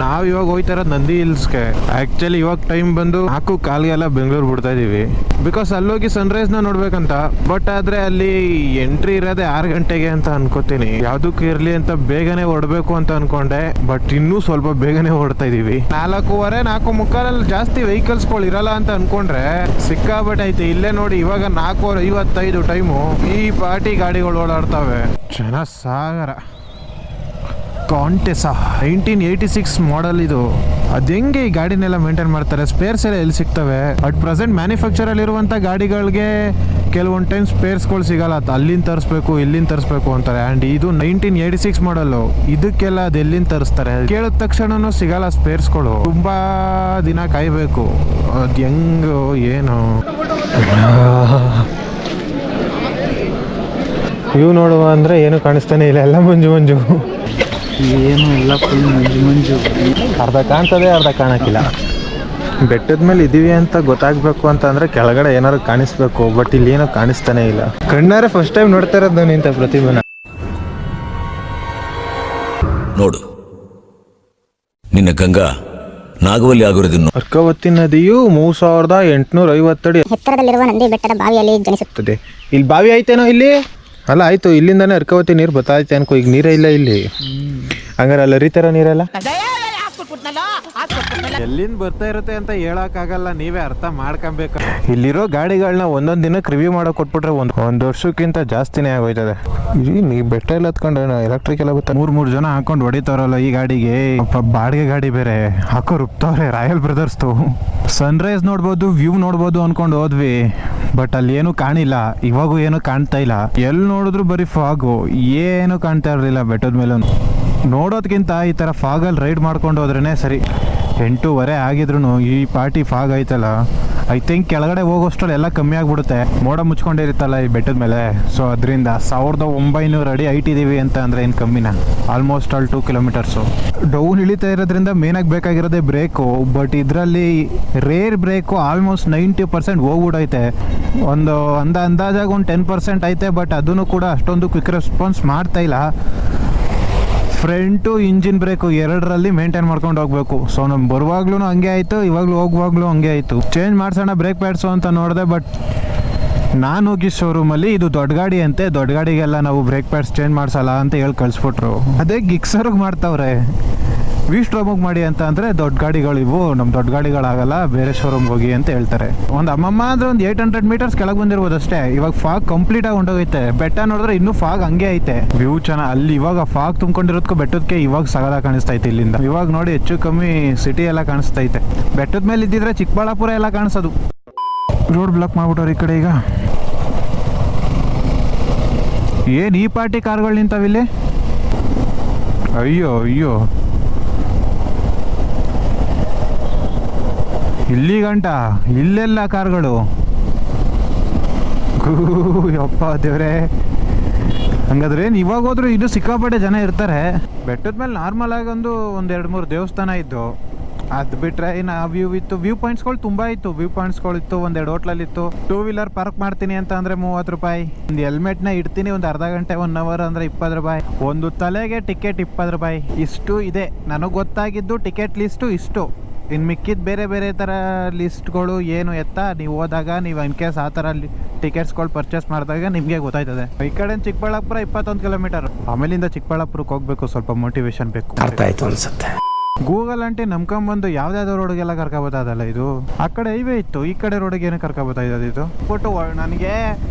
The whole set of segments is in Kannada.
ನಾವ್ ಇವಾಗ ಹೋಯ್ತಾ ಇರೋದು ನಂದಿ ಹಿಲ್ಸ್ಗೆ. ಆಕ್ಚುಲಿ ಇವಾಗ ಟೈಮ್ ಬಂದು 4:15 ಬೆಂಗಳೂರು ಬಿಡ್ತಾ ಇದೀವಿ. ಬಿಕಾಸ್ ಅಲ್ಲೋಗಿ ಸನ್ರೈಸ್ ನ ನೋಡ್ಬೇಕಂತ. ಬಟ್ ಆದ್ರೆ ಅಲ್ಲಿ ಎಂಟ್ರಿ ಇರೋದೇ 6 ಗಂಟೆಗೆ ಅಂತ ಅನ್ಕೋತೀನಿ. ಯಾವ್ದಕ್ಕೂ ಇರ್ಲಿ ಅಂತ ಬೇಗನೆ ಹೊಡ್ಬೇಕು ಅಂತ ಅನ್ಕೊಂಡೆ. ಬಟ್ ಇನ್ನೂ ಸ್ವಲ್ಪ ಬೇಗನೆ ಹೊಡ್ತಾ ಇದೀವಿ. 4:15 4:45 ಜಾಸ್ತಿ ವೆಹಿಕಲ್ಸ್ ಗಳು ಇರಲ್ಲ ಅಂತ ಅನ್ಕೊಂಡ್ರೆ ಸಿಕ್ಕಾಬಟ್ಟೆ ಐತೆ. ಇಲ್ಲೇ ನೋಡಿ ಇವಾಗ 4:55 ಟೈಮು. ಈ ಪಾರ್ಟಿ ಗಾಡಿಗಳು ಓಡಾಡ್ತವೆ. ಜನ ಸಾಗರ. ಕಾಂಟೆಸಾ 1986 ಮಾಡೆಲ್ ಇದು. ಅದು ಹೆಂಗೆ ಈ ಗಾಡಿನೆಲ್ಲ ಮೇಂಟೈನ್ ಮಾಡ್ತಾರೆ? ಸ್ಪೇರ್ಸ್ ಎಲ್ಲ ಎಲ್ಲಿ ಸಿಗ್ತವೆ? ಅಟ್ ಪ್ರೆಸೆಂಟ್ ಮ್ಯಾನುಫ್ಯಾಕ್ಚರ್ ಅಲ್ಲಿರುವಂಥ ಗಾಡಿಗಳಿಗೆ ಕೆಲವೊಂದು ಟೈಮ್ ಸ್ಪೇರ್ಸ್ಗಳು ಸಿಗಲ್ಲ. ಅಲ್ಲಿಂದ ತರಿಸ್ಬೇಕು ಇಲ್ಲಿಂದ ತರಿಸ್ಬೇಕು ಅಂತಾರೆ. ಆ್ಯಂಡ್ ಇದು 1986 ಮಾಡಲ್ಲು. ಇದಕ್ಕೆಲ್ಲ ಅದು ಎಲ್ಲಿಂದ ತರಿಸ್ತಾರೆ? ಕೇಳಿದ ತಕ್ಷಣನೂ ಸಿಗಲ್ಲ ಸ್ಪೇರ್ಸ್ಗಳು. ತುಂಬ ದಿನ ಕಾಯಬೇಕು. ಅದು ಹೆಂಗೋ ಏನು. ಇವು ನೋಡುವ ಅಂದರೆ ಏನು ಕಾಣಿಸ್ತಾನೆ ಇಲ್ಲ. ಎಲ್ಲ ಮಂಜು ಮಂಜು ಏನು ಎಲ್ಲ ಫುಲ್ ಮಂಜು ಮಂಜು. ಅರ್ಧ ಕಾಣ್ತದೆ, ಅರ್ಧ ಕಾಣಕ್ಕಿಲ್ಲ. ಬೆಟ್ಟದ ಮೇಲೆ ಇದೀವಿ ಅಂತ ಗೊತ್ತಾಗಬೇಕು ಅಂತ ಅಂದರೆ ಕೆಳಗಡೆ ಏನಾದ್ರು ಕಾಣಿಸ್ಬೇಕು. ಬಟ್ ಇಲ್ಲಿ ಏನೋ ಕಾಣಿಸ್ತಾನೆ ಇಲ್ಲ. ಕಣ್ಣಾರೆ ಫಸ್ಟ್ ಟೈಮ್ ನೋಡ್ತಾ ಇರೋದು ನಾನು ಇಂಥ ಪ್ರತಿಭೆನ. ನೋಡು, ನಿನ್ನ ಗಂಗಾ ನಾಗವಲ್ಲಿ ಆಗಿರೋದನ್ನು. ಅರ್ಕಾವತಿ ನದಿಯು 3850 ಅಡಿ ಎತ್ತರದಲ್ಲಿರುವ ನಂದಿ ಬೆಟ್ಟದ ಬಾವಿಯಲ್ಲಿ ಜನಿಸುತ್ತದೆ. ಇಲ್ಲಿ ಬಾವಿ ಐತೇನೋ ಇಲ್ಲಿ? ಅಲ್ಲ ಆಯ್ತು, ಇಲ್ಲಿಂದಾನೆ ಅರ್ಕಾವತಿ ನೀರು ಬತ್ತೈತೆ ಅನ್ಕೋ. ಈಗ ನೀರೇ ಇಲ್ಲ ಇಲ್ಲಿ. ಹಂಗಾರೆ ಅಲ್ಲಿ ಹರಿತಾರ ನೀರೆಲ್ಲ ಎಲ್ಲಿಂದ ಬರ್ತಾ ಇರುತ್ತೆ ಅಂತ ಹೇಳಕ್ಕಾಗಲ್ಲ. ನೀವೇ ಅರ್ಥ ಮಾಡ್ಕೊಬೇಕು. ಇಲ್ಲಿರೋ ಗಾಡಿಗಳನ್ನ ಒಂದೊಂದು ದಿನಕ್ಕೆ ರಿವ್ಯೂ ಮಾಡಕ್ ಕೊಟ್ಬಿಟ್ರೆ ಒಂದು ವರ್ಷಕ್ಕಿಂತ ಜಾಸ್ತಿನೇ ಆಗೋಯ್ತದೆ. ನೀ ಬೆಟ್ಟ ಎಲ್ಲ ಹತ್ಕೊಂಡು ಎಲೆಕ್ಟ್ರಿಕ್ ಎಲ್ಲ ಗೊತ್ತಾ? 3 ಜನ ಹಾಕೊಂಡು ಹೊಡಿತಾರಲ್ಲ ಈ ಗಾಡಿಗೆ. ಬಾಡಿಗೆ ಗಾಡಿ ಬೇರೆ ಹಾಕೋ ರುಬ್ತವ್ರೆ. ರಾಯಲ್ ಬ್ರದರ್ಸ್ದು ಸನ್ರೈಸ್ ನೋಡ್ಬೋದು, ವ್ಯೂ ನೋಡ್ಬೋದು ಅನ್ಕೊಂಡು ಹೋದ್ವಿ. ಬಟ್ ಅಲ್ಲಿ ಏನು ಕಾಣಿಲ್ಲ. ಇವಾಗೂ ಏನು ಕಾಣ್ತಾ ಇಲ್ಲ. ಎಲ್ಲಿ ನೋಡಿದ್ರು ಬರೀ ಫಾಗು. ಏನು ಕಾಣ್ತಾ ಇರಲಿಲ್ಲ ಬೆಟ್ಟದ ಮೇಲೂ. ನೋಡೋದ್ಕಿಂತ ಈ ಥರ ಫಾಗಲ್ಲಿ ರೈಡ್ ಮಾಡ್ಕೊಂಡು ಹೋದ್ರೇ ಸರಿ. 8:15 ಆಗಿದ್ರು ಈ ಪಾರ್ಟಿ ಫಾಗ್ ಐತಲ್ಲ, ಐ ಥಿಂಕ್ ಕೆಳಗಡೆ ಹೋಗೋಷ್ಟರಲ್ಲಿ ಎಲ್ಲ ಕಮ್ಮಿ ಆಗಿಬಿಡುತ್ತೆ. ಮೋಡ ಮುಚ್ಕೊಂಡಿರುತ್ತಲ್ಲ ಈ ಬೆಟ್ಟದ ಮೇಲೆ. ಸೊ ಅದರಿಂದ 1900 ಅಡಿ ಹೈಟ್ ಇದ್ದೀವಿ ಅಂತ ಅಂದರೆ ಏನು ಕಮ್ಮಿನ? Almost all 2 kilometres. ಡೌನ್ ಇಳಿತಾ ಇರೋದ್ರಿಂದ ಮೇನಾಗಿ ಬೇಕಾಗಿರೋದೇ ಬ್ರೇಕು. ಬಟ್ ಇದರಲ್ಲಿ ರೇರ್ ಬ್ರೇಕು ಆಲ್ಮೋಸ್ಟ್ 90% ಹೋಗ್ಬಿಡೈತೆ. ಒಂದು ಅಂದಾಜಾಗಿ ಒಂದು 10% ಐತೆ. ಬಟ್ ಅದನ್ನು ಕೂಡ ಅಷ್ಟೊಂದು ಕ್ವಿಕ್ ರೆಸ್ಪಾನ್ಸ್ ಮಾಡ್ತಾ ಇಲ್ಲ. ಫ್ರಂಟು ಇಂಜಿನ್ ಬ್ರೇಕು 2ರಲ್ಲಿ ಮೇಂಟೈನ್ ಮಾಡ್ಕೊಂಡು ಹೋಗ್ಬೇಕು. ಸೊ ನಮ್ಗೆ ಬರುವಾಗ್ಲೂ ಹಂಗೆ ಆಯಿತು, ಇವಾಗಲೂ ಹೋಗುವಾಗ್ಲೂ ಹಂಗೆ ಆಯಿತು. ಚೇಂಜ್ ಮಾಡ್ಸೋಣ ಬ್ರೇಕ್ ಪ್ಯಾಡ್ಸು ಅಂತ ನೋಡಿದೆ. ಬಟ್ ನಾನು ಹೋಗಿ ಶೋರೂಮಲ್ಲಿ ಇದು ದೊಡ್ಡ ಗಾಡಿ ಅಂತೆ, ದೊಡ್ಡ ಗಾಡಿಗೆಲ್ಲ ನಾವು ಬ್ರೇಕ್ ಪ್ಯಾಡ್ಸ್ ಚೇಂಜ್ ಮಾಡಿಸಲ್ಲ ಅಂತ ಹೇಳಿ ಕಳಿಸ್ಬಿಟ್ರು. ಅದೇ ಗಿಕ್ಸರ್ಗೆ ಮಾಡ್ತಾವ್ರೆ. ವಿಸ್ಟ್ರೋಮಿಗೆ ಮಾಡಿ ಅಂತ ಅಂದರೆ ದೊಡ್ಡ ಗಾಡಿಗಳಿವು, ನಮ್ಮ ದೊಡ್ಡ ಗಾಡಿಗಳಾಗಲ್ಲ, ಬೇರೆ ಶೋರೂಮ್ಗೆ ಹೋಗಿ ಅಂತ ಹೇಳ್ತಾರೆ. ಒಂದು ಅಮ್ಮಮ್ಮ ಅಂದರೆ ಒಂದು 800 ಮೀಟರ್ಸ್ ಕೆಳಗೆ ಬಂದಿರ್ಬೋದು ಅಷ್ಟೇ. ಇವಾಗ ಫಾಗ್ ಕಂಪ್ಲೀಟಾಗಿ ಹೊಂಟೋಗೈತೆ. ಬೆಟ್ಟ ನೋಡಿದ್ರೆ ಇನ್ನೂ ಫಾಗ್ ಹಂಗೆ ಐತೆ. ವ್ಯೂ ಚೆನ್ನಾಗಿ. ಅಲ್ಲಿ ಇವಾಗ ಫಾಗ್ ತುಂಬ್ಕೊಂಡಿರೋದಕ್ಕೂ ಬೆಟ್ಟದಕ್ಕೆ ಇವಾಗ ಸಗದ ಕಾಣಿಸ್ತೈತೆ ಇಲ್ಲಿಂದ. ಇವಾಗ ನೋಡಿ ಹೆಚ್ಚು ಕಮ್ಮಿ ಸಿಟಿ ಎಲ್ಲ ಕಾಣಿಸ್ತೈತೆ. ಬೆಟ್ಟದ ಮೇಲೆ ಇದ್ದಿದ್ರೆ ಚಿಕ್ಕಬಳ್ಳಾಪುರ ಎಲ್ಲ ಕಾಣಿಸೋದು. ರೋಡ್ ಬ್ಲಾಕ್ ಮಾಡ್ಬಿಟ್ಟವ್ರು ಈ ಕಡೆ. ಈಗ ಏನು ಈ ಪಾರ್ಟಿ ಕಾರ್ಗಳು ನಿಂತಾವಿಲ್ಲಿ? ಅಯ್ಯೋ ಅಯ್ಯೋ, ಇಲ್ಲಿ ಗಂಟ ಇಲ್ಲೆಲ್ಲ ಕಾರ್ಗಳು. ಯಪ್ಪ ದೇವ್ರೆ. ಹಂಗಾದ್ರೆ ಇವಾಗ ಹೋದ್ರು ಇದು ಸಿಕ್ಕಾಪಟ್ಟೆ ಜನ ಇರ್ತಾರೆ. ಬೆಟ್ಟದ ಮೇಲೆ ನಾರ್ಮಲ್ ಆಗಿ ಒಂದು 2-3 ದೇವಸ್ಥಾನ ಇತ್ತು. ಅದು ಬಿಟ್ರೆ ಇನ್ನು ವ್ಯೂ ಇತ್ತು. ವ್ಯೂ ಪಾಯಿಂಟ್ಸ್ಗಳು ತುಂಬ ಇತ್ತು. ವ್ಯೂ ಪಾಯಿಂಟ್ಸ್ಗಳು ಇತ್ತು. 1-2 ಹೋಟ್ಲಲ್ಲಿತ್ತು. 2 ವೀಲರ್ ಪಾರ್ಕ್ ಮಾಡ್ತೀನಿ ಅಂತ ಅಂದರೆ 30 ರೂಪಾಯಿ. ಒಂದು ಹೆಲ್ಮೆಟ್ನ ಇಡ್ತೀನಿ ಒಂದು ಅರ್ಧ ಗಂಟೆ 1 ಅವರ್ ಅಂದರೆ 20 ರೂಪಾಯಿ. ಒಂದು ತಲೆಗೆ ಟಿಕೆಟ್ 20 ರೂಪಾಯಿ. ಇಷ್ಟು ಇದೆ ನನಗೆ ಗೊತ್ತಾಗಿದ್ದು ಟಿಕೆಟ್ ಲಿಸ್ಟು ಇಷ್ಟು. ಇನ್ನು ಮಿಕ್ಕಿದ ಬೇರೆ ಬೇರೆ ಥರ ಲಿಸ್ಟ್ಗಳು ಏನು ಎತ್ತ ನೀವು ಹೋದಾಗ, ನೀವು ಇನ್ ಕೇಸ್ ಆ ಥರ ಟಿಕೆಟ್ಸ್ಗಳು ಪರ್ಚೇಸ್ ಮಾಡಿದಾಗ ನಿಮಗೆ ಗೊತ್ತಾಯ್ತದೆ. ಈ ಕಡೆ ಚಿಕ್ಕಬಳ್ಳಾಪುರ 21 ಕಿಲೋಮೀಟರ್. ಆಮೇಲಿಂದ ಚಿಕ್ಕಬಳ್ಳಾಪುರಕ್ಕೆ ಹೋಗ್ಬೇಕು. ಸ್ವಲ್ಪ ಮೋಟಿವೇಶನ್ ಬೇಕು. ಅರ್ಥ ಆಯ್ತು ಅನ್ಸುತ್ತೆ. ಗೂಗಲ್ ಆಂಟಿ ನಂಬ್ಕೊಂಬಂದು ಯಾವ್ದಾವ್ದೋ ರೋಡ್ಗೆಲ್ಲ ಕರ್ಕೊಬೋದಲ್ಲ ಇದು. ಆ ಕಡೆ ಹೈವೇ ಇತ್ತು, ಈ ಕಡೆ ರೋಡಿಗೆ ಏನು ಕರ್ಕೊಬೋದ ಇದು. ಕೊಟ್ಟು ನನಗೆ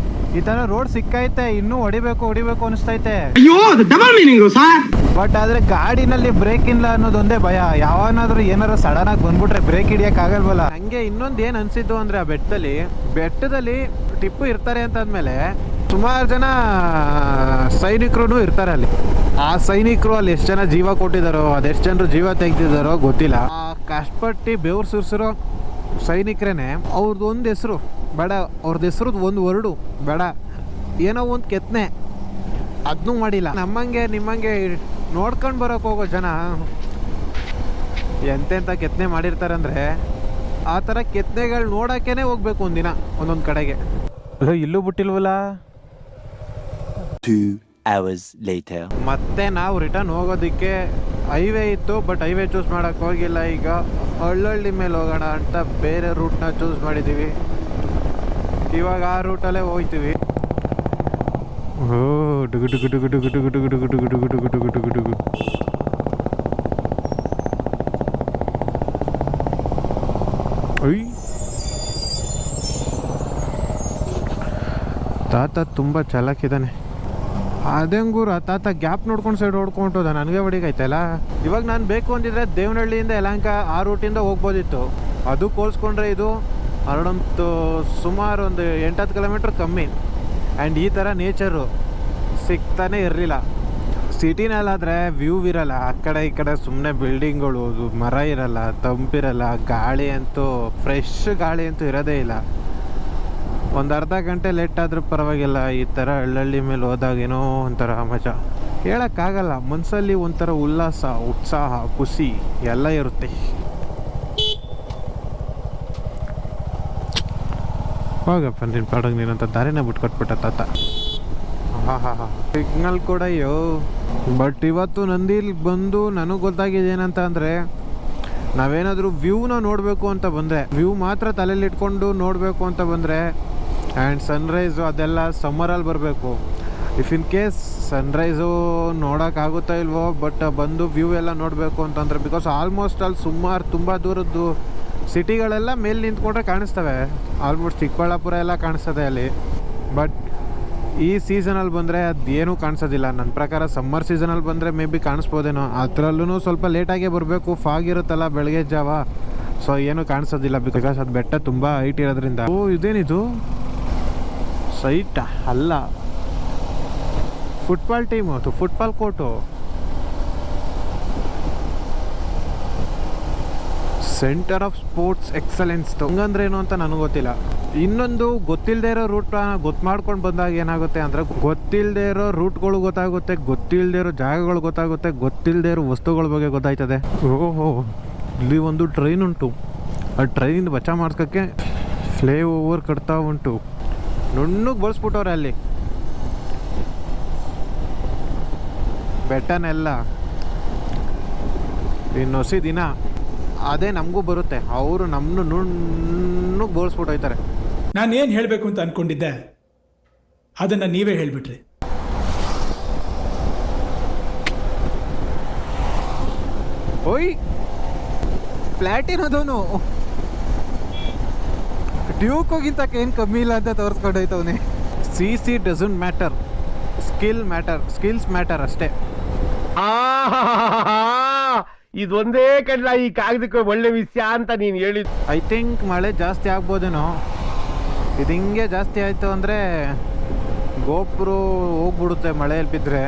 ಈ ತರ ರೋಡ್ ಸಿಕ್ಕೈತೆ, ಇನ್ನೂ ಹೊಡಿಬೇಕು ಅನಿಸ್ತೈತೆ. ಬಟ್ ಆದ್ರೆ ಗಾಡಿನಲ್ಲಿ ಬ್ರೇಕ್ ಇಲ್ಲ ಅನ್ನೋದೊಂದೇ ಭಯ. ಯಾವನಾದ್ರೂ ಏನಾರು ಸಡನ್ ಆಗಿ ಬಂದ್ಬಿಟ್ರೆ ಬ್ರೇಕ್ ಹಿಡಿಯಕ್ ಆಗಲ್ವಲ್ಲ. ಹಂಗೆ ಇನ್ನೊಂದು ಏನ್ ಅನ್ಸಿದ್ದು ಅಂದ್ರೆ, ಆ ಬೆಟ್ಟದಲ್ಲಿ ಟಿಪ್ಪು ಇರ್ತಾರೆ ಅಂತ ಅಂದ್ಮೇಲೆ ಸುಮಾರು ಜನ ಸೈನಿಕರು ಇರ್ತಾರೆ ಅಲ್ಲಿ. ಆ ಸೈನಿಕರು ಅಲ್ಲಿ ಎಷ್ಟು ಜನ ಜೀವ ಕೊಟ್ಟಿದ್ದಾರೋ, ಅದೆಷ್ಟು ಜನರು ಜೀವ ತೆಗ್ದಿದ್ದಾರೋ ಗೊತ್ತಿಲ್ಲ. ಆ ಕಷ್ಟಪಟ್ಟು ಬೆವ್ರು ಸುರಿಸಿರೋ ಸೈನಿಕರೇನೆ ಅವ್ರದ್ದು ಒಂದು ಹೆಸರು ಬೇಡ, ಅವ್ರದ್ದು ಹೆಸರದ್ದು ಒಂದು ವರ್ಡು ಬೇಡ, ಏನೋ ಒಂದು ಕೆತ್ತನೆ ಅದನ್ನೂ ಮಾಡಿಲ್ಲ. ನಮ್ಮಂಗೆ ನಿಮ್ಮಂಗೆ ನೋಡ್ಕೊಂಡು ಬರೋಕೆ ಹೋಗೋ ಜನ ಎಂತೆಂಥ ಕೆತ್ತನೆ ಮಾಡಿರ್ತಾರೆ ಅಂದರೆ, ಆ ಥರ ಕೆತ್ತನೆಗಳು ನೋಡೋಕ್ಕೇ ಹೋಗ್ಬೇಕು ಒಂದಿನ ಒಂದೊಂದು ಕಡೆಗೆ. ಅಲ್ಲೋ ಇಲ್ಲೂ ಬಿಟ್ಟಿಲ್ವಲ್ಲ. 2 hours later. ಮತ್ತೆ ನಾವು ರಿಟರ್ನ್ ಹೋಗೋದಕ್ಕೆ ಹೈವೇ ಇತ್ತು, ಬಟ್ ಹೈವೇ ಚೂಸ್ ಮಾಡೋಕ್ಕೆ ಹೋಗಿಲ್ಲ. ಈಗ ಹಳ್ಳಹಳ್ಳಿ ಮೇಲೆ ಹೋಗೋಣ ಅಂತ ಬೇರೆ ರೂಟ್ನ ಚೂಸ್ ಮಾಡಿದ್ದೀವಿ. ಇವಾಗ ಆ ರೂಟಲ್ಲೇ ಹೋಗ್ತೀವಿ. ಓ ಡುಗು ಡುಗು ಡುಗು ಡುಗು ಡುಗು ಡುಗು ಡುಗು ಡುಗು ಡುಗು ಡುಗು ಡುಗು ಡುಗು ಡುಗು. ಅಯ್ಯ, ತಾತ ತುಂಬ ಚಾಲಾಕಿದ್ದಾನೆ. ಅದಂಗೂರು ಆ ತಾತ ಗ್ಯಾಪ್ ನೋಡ್ಕೊಂಡು ಸೈಡ್ ಹೊಡ್ಕೊಂಡೋದ, ನನಗೆ ಹೊಡಿಗೈತಲ್ಲ. ಇವಾಗ ನಾನು ಬೇಕು ಅಂದಿದ್ರೆ ದೇವನಹಳ್ಳಿಯಿಂದ ಯಲಹಂಕ ಆ ರೂಟಿಂದ ಹೋಗ್ಬೋದಿತ್ತು. ಅದು ಹೋಲ್ಸ್ಕೊಂಡ್ರೆ ಇದು ಅರಡಂತು ಸುಮಾರು ಒಂದು 8-10 ಕಿಲೋಮೀಟ್ರ್ ಕಮ್ಮಿ. ಆ್ಯಂಡ್ ಈ ಥರ ನೇಚರು ಸಿಗ್ತಾನೆ ಇರಲಿಲ್ಲ. ಸಿಟಿನಲ್ಲಾದರೆ ವ್ಯೂ ಇರಲ್ಲ, ಆ ಕಡೆ ಈ ಕಡೆ ಸುಮ್ಮನೆ ಬಿಲ್ಡಿಂಗ್ಗಳು, ಮರ ಇರಲ್ಲ, ತಂಪಿರಲ್ಲ, ಗಾಳಿ ಅಂತೂ ಫ್ರೆಶ್ ಗಾಳಿ ಅಂತೂ ಇರೋದೇ ಇಲ್ಲ. ಒಂದು ಅರ್ಧ ಗಂಟೆ ಲೇಟ್ ಆದರೂ ಪರವಾಗಿಲ್ಲ. ಈ ಥರ ಹಳ್ಳಹಳ್ಳಿ ಮೇಲೆ ಹೋದಾಗ ಏನೋ ಒಂಥರ ಮಜಾ ಹೇಳೋಕ್ಕಾಗಲ್ಲ. ಮನಸ್ಸಲ್ಲಿ ಒಂಥರ ಉಲ್ಲಾಸ, ಉತ್ಸಾಹ, ಖುಷಿ ಎಲ್ಲ ಇರುತ್ತೆ. ಹೋಗಪ್ಪ ನಿನ್ನ ಪಾಡೋಗಿ ನೀನಂತ ದಾರಿನ ಬಿಟ್ಕೊಟ್ಬಿಟ್ಟ ತಾತ. ಸಿಗ್ನಲ್ ಕೂಡ ಅಯ್ಯೋ. ಬಟ್ ಇವತ್ತು ನಂದಿಲ್ ಬಂದು ನನಗೆ ಗೊತ್ತಾಗಿದೆ ಏನಂತ ಅಂದರೆ, ನಾವೇನಾದರೂ ವ್ಯೂನ ನೋಡಬೇಕು ಅಂತ ಬಂದರೆ, ವ್ಯೂ ಮಾತ್ರ ತಲೆಯಲ್ಲಿ ಇಟ್ಕೊಂಡು ನೋಡಬೇಕು ಅಂತ ಬಂದರೆ, ಆ್ಯಂಡ್ ಸನ್ರೈಸು ಅದೆಲ್ಲ ಸಮ್ಮರಲ್ಲಿ ಬರಬೇಕು. ಇಫ್ ಇನ್ ಕೇಸ್ ಸನ್ರೈಸು ನೋಡೋಕ್ಕಾಗುತ್ತಾ ಇಲ್ವೋ, ಬಟ್ ಬಂದು ವ್ಯೂ ಎಲ್ಲ ನೋಡಬೇಕು ಅಂತಂದರೆ, ಬಿಕಾಸ್ ಆಲ್ಮೋಸ್ಟ್ ಅಲ್ಲಿ ಸುಮಾರು ತುಂಬ ದೂರದ್ದು ಸಿಟಿಗಳೆಲ್ಲ ಮೇಲೆ ನಿಂತ್ಕೊಂಡ್ರೆ ಕಾಣಿಸ್ತವೆ. ಆಲ್ಮೋಸ್ಟ್ ಚಿಕ್ಕಬಳ್ಳಾಪುರ ಎಲ್ಲ ಕಾಣಿಸ್ತದೆ ಅಲ್ಲಿ. ಬಟ್ ಈ ಸೀಸನಲ್ಲಿ ಬಂದರೆ ಅದೇನೂ ಕಾಣಿಸೋದಿಲ್ಲ. ನನ್ನ ಪ್ರಕಾರ ಸಮ್ಮರ್ ಸೀಸನಲ್ಲಿ ಬಂದರೆ ಮೇ ಬಿ ಕಾಣಿಸ್ಬೋದೇನೋ. ಅದರಲ್ಲೂ ಸ್ವಲ್ಪ ಲೇಟಾಗೇ ಬರಬೇಕು, ಫಾಗ್ ಇರುತ್ತಲ್ಲ ಬೆಳಗ್ಗೆ ಜಾವ. ಸೊ ಏನೂ ಕಾಣಿಸೋದಿಲ್ಲ, ಬಿಕಾಸ್ ಅದು ಬೆಟ್ಟ ತುಂಬ ಹೈಟ್ ಇರೋದ್ರಿಂದ. ಓ ಇದೇನಿದು ಸೈಟ್ ಅಲ್ಲ, ಫುಟ್ಬಾಲ್ ಟೀಮು, ಅದು football court. Centre of sports excellence ಹಂಗಂದ್ರೆ ಏನು ಅಂತ ನನಗೆ ಗೊತ್ತಿಲ್ಲ. ಇನ್ನೊಂದು ಗೊತ್ತಿಲ್ಲದೆ ಇರೋ ರೂಟ್ ಮಾಡ್ಕೊಂಡು ಬಂದಾಗ ಏನಾಗುತ್ತೆ ಅಂದರೆ, ಗೊತ್ತಿಲ್ಲದೆ ಇರೋ ರೂಟ್ಗಳು ಗೊತ್ತಾಗುತ್ತೆ, ಗೊತ್ತಿಲ್ಲದೆ ಇರೋ ಜಾಗಗಳು ಗೊತ್ತಾಗುತ್ತೆ, ಗೊತ್ತಿಲ್ಲದೆ ಇರೋ ವಸ್ತುಗಳ ಬಗ್ಗೆ ಗೊತ್ತಾಯ್ತದೆ. ಓಹೋ, ಇಲ್ಲಿ ಒಂದು ಟ್ರೈನ್ ಉಂಟು. ಆ ಟ್ರೈನ್ ಬಚ್ಚಾ ಮಾಡ್ಸೋಕ್ಕೆ ಫ್ಲೈ ಓವರ್ ಕಟ್ತಾ ಉಂಟು. ನುಣ್ಣಗೆ ಬಳಸ್ಬಿಟ್ಟವ್ರೆ ಅಲ್ಲಿ ಬೆಟ್ಟನೆಲ್ಲ. ಇನ್ನು ಹೊಸ ದಿನ ಅದೇ ನಮಗೂ ಬರುತ್ತೆ. ಅವರು ನಮ್ಮನ್ನು ನುಣ್ಣಗೆ ಬೋಳಿಸ್ಬಿಟ್ಟು ಹೋಯ್ತಾರೆ. ನಾನು ಏನು ಹೇಳಬೇಕು ಅಂತ ಅಂದ್ಕೊಂಡಿದ್ದೆ ಅದನ್ನು ನೀವೇ ಹೇಳಿಬಿಟ್ರಿ. ಓಯ್ ಪ್ಲಾಟಿನದವನು ಡ್ಯೂಕೋಗಿಂತ ಏನು ಕಮ್ಮಿ ಇಲ್ಲ ಅಂತ ತೋರಿಸ್ಕೊಂಡೋಯ್ತವನೇ. See doesn't matter, skills matter ಅಷ್ಟೇ. ಇದೊಂದೇ ಕಡ್ಲ ಈ ಕಾಗದಕ್ಕೆ ಒಳ್ಳೆ ವಿಷಯ ಅಂತ ನೀನು ಹೇಳಿದ್. ಐ ಥಿಂಕ್ ಮಳೆ ಜಾಸ್ತಿ ಆಗ್ಬೋದೇನೋ. ಇದು ಹಿಂಗೆ ಜಾಸ್ತಿ ಆಯಿತು ಅಂದರೆ ಗೋಪುರ ಹೋಗ್ಬಿಡುತ್ತೆ ಮಳೆಯಲ್ಲಿ ಬಿದ್ದರೆ.